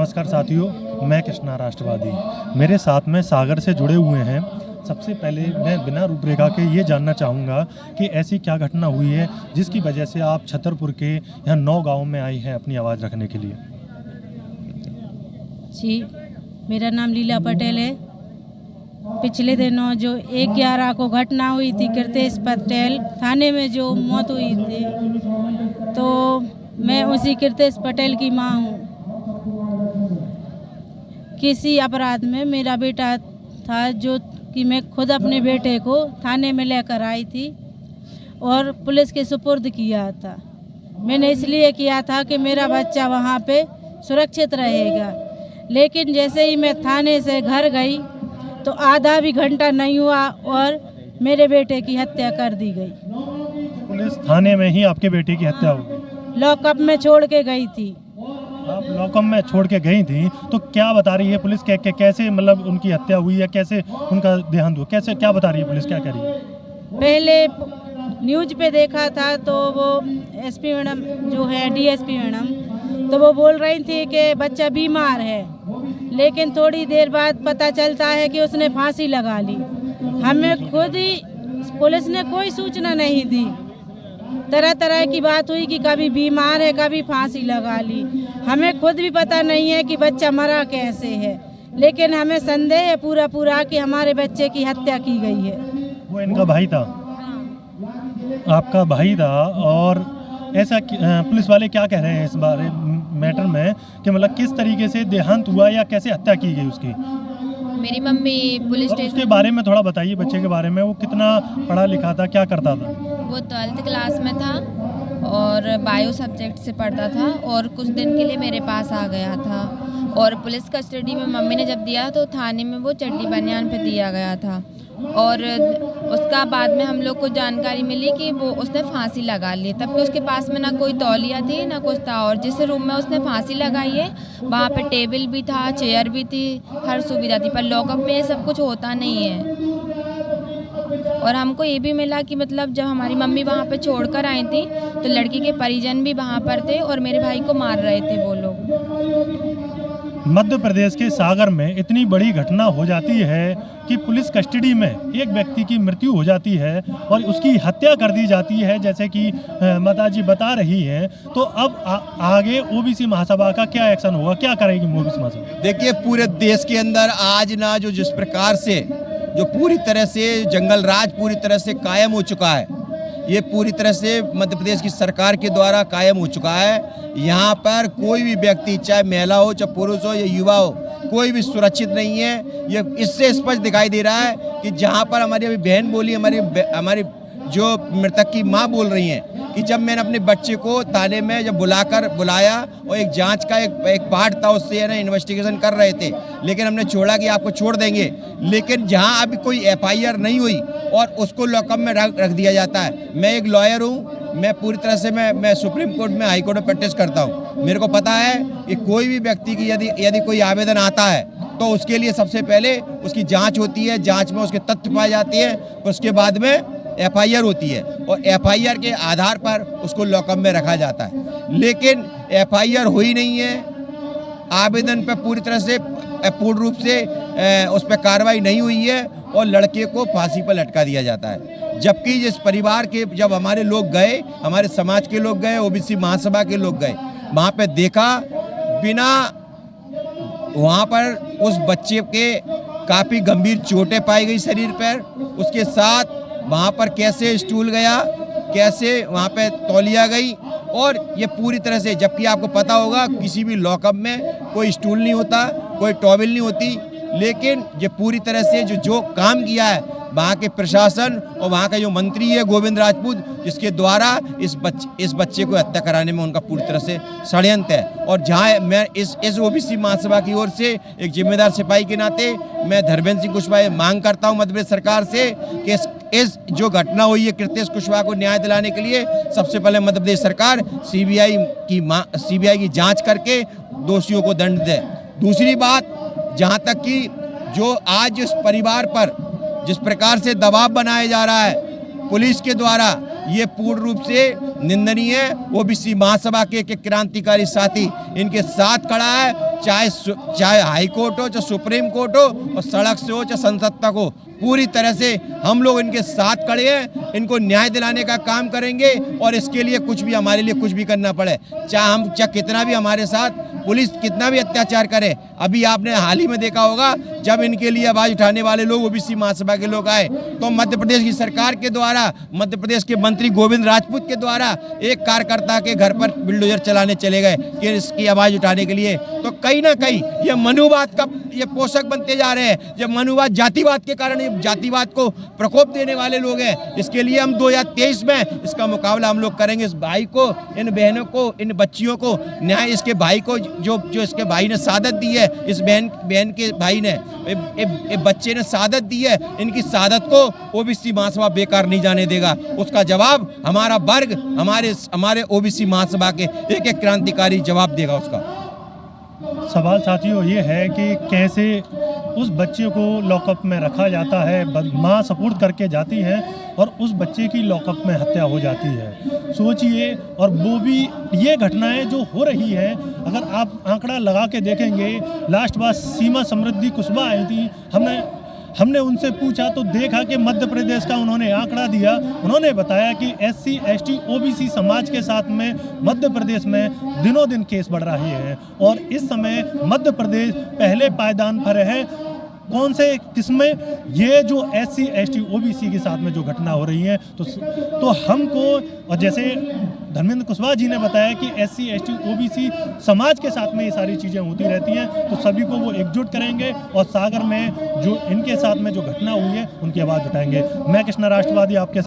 नमस्कार साथियों, मैं कृष्णा राष्ट्रवादी। मेरे साथ में सागर से जुड़े हुए हैं। सबसे पहले मैं बिना रूपरेखा के ये जानना चाहूँगा कि ऐसी क्या घटना हुई है जिसकी वजह से आप छतरपुर के यहाँ 9 गाँव में आई हैं अपनी आवाज़ रखने के लिए। जी, मेरा नाम लीला पटेल है। पिछले दिनों जो 1/11 को घटना हुई थी कृतेश पटेल थाने में जो मौत हुई थी, तो मैं उसी कृतेश पटेल की माँ हूँ। किसी अपराध में मेरा बेटा था जो कि मैं खुद अपने बेटे को थाने में लेकर आई थी और पुलिस के सुपुर्द किया था। मैंने इसलिए किया था कि मेरा बच्चा वहाँ पे सुरक्षित रहेगा। लेकिन जैसे ही मैं थाने से घर गई तो आधा भी घंटा नहीं हुआ और मेरे बेटे की हत्या कर दी गई। पुलिस थाने में ही आपके बेटे की हत्या हो गई। लॉकअप में छोड़ के गई थी। आप लॉकअप में छोड़ के गई थी तो क्या बता रही है पुलिस? कैसे मतलब उनकी हत्या हुई है, कैसे उनका देहांत हुआ, कैसे क्या बता रही है पुलिस, क्या कह रही है? पहले न्यूज पे देखा था तो वो एसपी मैडम जो है डीएसपी मैडम, तो वो बोल रही थी कि बच्चा बीमार है, लेकिन थोड़ी देर बाद पता चलता है कि उसने फांसी लगा ली। हमें खुद ही पुलिस ने कोई सूचना नहीं दी। तरह तरह की बात हुई कि कभी बीमार है, कभी फांसी लगा ली। हमें खुद भी पता नहीं है कि बच्चा मरा कैसे है, लेकिन हमें संदेह है पूरा कि हमारे बच्चे की हत्या की गई है। वो इनका भाई था, आपका भाई था। और ऐसा पुलिस वाले क्या कह रहे हैं इस बारे मैटर में कि मतलब किस तरीके से देहांत हुआ या कैसे हत्या की गई उसकी? मेरी मम्मी पुलिस उसके स्टेशन, बारे में थोड़ा बताइए, बच्चे के बारे में। वो कितना पढ़ा लिखा था, क्या करता था? वो 12th क्लास में था और बायो सब्जेक्ट से पढ़ता था और कुछ दिन के लिए मेरे पास आ गया था। और पुलिस कस्टडी में मम्मी ने जब दिया तो थाने में वो चड्डी बनियान पे दिया गया था। और उसका बाद में हम लोग को जानकारी मिली कि वो उसने फांसी लगा ली, तब उसके पास में ना कोई तौलिया थी ना कुछ था। और जिस रूम में उसने फांसी लगाई है वहाँ पे टेबल भी था, चेयर भी थी, हर सुविधा थी। पर लॉकअप में ये सब कुछ होता नहीं है। और हमको ये भी मिला कि मतलब जब हमारी मम्मी वहाँ पे छोड़कर आई थी तो लड़की के परिजन भी वहाँ पर थे और मेरे भाई को मार रहे थे वो लोग। मध्य प्रदेश के सागर में इतनी बड़ी घटना हो जाती है कि पुलिस कस्टडी में एक व्यक्ति की मृत्यु हो जाती है और उसकी हत्या कर दी जाती है, जैसे कि माताजी बता रही हैं। तो अब आगे ओबीसी महासभा का क्या एक्शन होगा, क्या करेगी ओबीसी महासभा? देखिए, पूरे देश के अंदर आज ना जिस प्रकार से जो पूरी तरह से जंगल राज पूरी तरह से कायम हो चुका है, ये पूरी तरह से मध्य प्रदेश की सरकार के द्वारा कायम हो चुका है। यहाँ पर कोई भी व्यक्ति, चाहे महिला हो, चाहे पुरुष हो या युवा हो, कोई भी सुरक्षित नहीं है। ये इससे स्पष्ट दिखाई दे रहा है कि जहाँ पर हमारी अभी बहन बोली, हमारी जो मृतक की माँ बोल रही हैं कि जब मैंने अपने बच्चे को थाने में जब बुलाया और एक जांच का एक पार्ट था, उससे ना इन्वेस्टिगेशन कर रहे थे, लेकिन हमने छोड़ा कि आपको छोड़ देंगे। लेकिन जहां अभी कोई एफआईआर नहीं हुई और उसको लॉकअप में रख दिया जाता है। मैं एक लॉयर हूं, मैं पूरी तरह से मैं सुप्रीम कोर्ट में, हाई कोर्ट में प्रैक्टिस करता हूं। मेरे को पता है कि कोई भी व्यक्ति की यदि कोई आवेदन आता है तो उसके लिए सबसे पहले उसकी जाँच होती है, जाँच में उसके तथ्य पाए जाते हैं, उसके बाद में एफआईआर होती है और एफआईआर के आधार पर उसको लॉकअप में रखा जाता है। लेकिन एफआईआर हुई नहीं है, आवेदन पर पूरी तरह से पूर्ण रूप से उस पर कार्रवाई नहीं हुई है और लड़के को फांसी पर लटका दिया जाता है। जबकि जिस परिवार के, जब हमारे लोग गए, हमारे समाज के लोग गए, ओबीसी महासभा के लोग गए, वहाँ पे देखा बिना वहाँ पर उस बच्चे के काफ़ी गंभीर चोटें पाई गई शरीर पर। उसके साथ वहाँ पर कैसे स्टूल गया, कैसे वहाँ पे तौलिया गई, और ये पूरी तरह से, जबकि आपको पता होगा किसी भी लॉकअप में कोई स्टूल नहीं होता, कोई टॉवेल नहीं होती। लेकिन ये पूरी तरह से जो काम किया है वहाँ के प्रशासन और वहाँ का जो मंत्री है गोविंद राजपूत, जिसके द्वारा इस बच्चे को हत्या कराने में उनका पूरी तरह से षड्यंत्र है। और जहाँ मैं इस ओबीसी महासभा की ओर से एक जिम्मेदार सिपाही के नाते मैं धर्मेंद्र सिंह कुशवाहा मांग करता हूँ मध्य प्रदेश सरकार से कि इस जो घटना हुई है कृतेश कुशवाहा को न्याय दिलाने के लिए सबसे पहले मध्य प्रदेश सरकार सीबीआई की जांच करके दोषियों को दंड दे। दूसरी बात, जहां तक कि जो आज इस परिवार पर जिस प्रकार से दबाव बनाया जा रहा है पुलिस के द्वारा, ये पूर्ण रूप से निंदनीय है। ओबीसी महासभा के क्रांतिकारी साथी इनके साथ खड़ा है, चाहे हाई कोर्ट हो, चाहे सुप्रीम कोर्ट हो, और सड़क से हो, चाहे संसद तक हो, पूरी तरह से हम लोग इनके साथ खड़े हैं। इनको न्याय दिलाने का काम करेंगे और इसके लिए कुछ भी, हमारे लिए कुछ भी करना पड़े, चाहे कितना भी हमारे साथ पुलिस कितना भी अत्याचार करे। अभी आपने हाल ही में देखा होगा, जब इनके लिए आवाज उठाने वाले लोग ओबीसी महासभा के लोग आए, तो मध्य प्रदेश की सरकार के द्वारा, मध्य प्रदेश के मंत्री गोविंद राजपूत के द्वारा एक कार्यकर्ता के घर पर बुलडोजर चलाने चले गए कि इसकी आवाज उठाने के लिए। तो कहीं ना कहीं ये मनुवाद का ये पोषक बनते जा रहे हैं। जब मनुवाद जातिवाद के कारण, जातिवाद को प्रकोप देने वाले लोग हैं। इसके लिए हम 2023 में इसका मुकाबला हम लोग करेंगे। इस भाई को, इन बहनों को, इन बच्चियों को न्याय, इसके भाई को जो इसके भाई ने शहादत दी है, इस बहन के भाई ने, बच्चे ने शहादत दी है, इनकी शहादत को ओबीसी महासभा बेकार नहीं जाने देगा। उसका जवाब हमारा वर्ग, हमारे ओबीसी महासभा के एक क्रांतिकारी जवाब देगा उसका। सवाल साथियों ये है कि कैसे उस बच्चे को लॉकअप में रखा जाता है, माँ सपुर्द करके जाती है और उस बच्चे की लॉकअप में हत्या हो जाती है। सोचिए, और वो भी ये घटनाएं जो हो रही हैं, अगर आप आंकड़ा लगा के देखेंगे, लास्ट बार सीमा समृद्धि कुशवाहा आई थी, हमने उनसे पूछा तो देखा कि मध्य प्रदेश का उन्होंने आंकड़ा दिया। उन्होंने बताया कि SC, ST, OBC समाज के साथ में मध्य प्रदेश में दिनों दिन केस बढ़ रहे हैं और इस समय मध्य प्रदेश पहले पायदान पर है। कौन से किस्में, ये जो SC, ST, OBC के साथ में जो घटना हो रही है, तो हमको, और जैसे धर्मेंद्र कुशवाहा जी ने बताया कि SC, ST, OBC समाज के साथ में ये सारी चीज़ें होती रहती हैं, तो सभी को वो एकजुट करेंगे और सागर में जो इनके साथ में जो घटना हुई है उनकी आवाज़ उठाएंगे। मैं कृष्णा राष्ट्रवादी आपके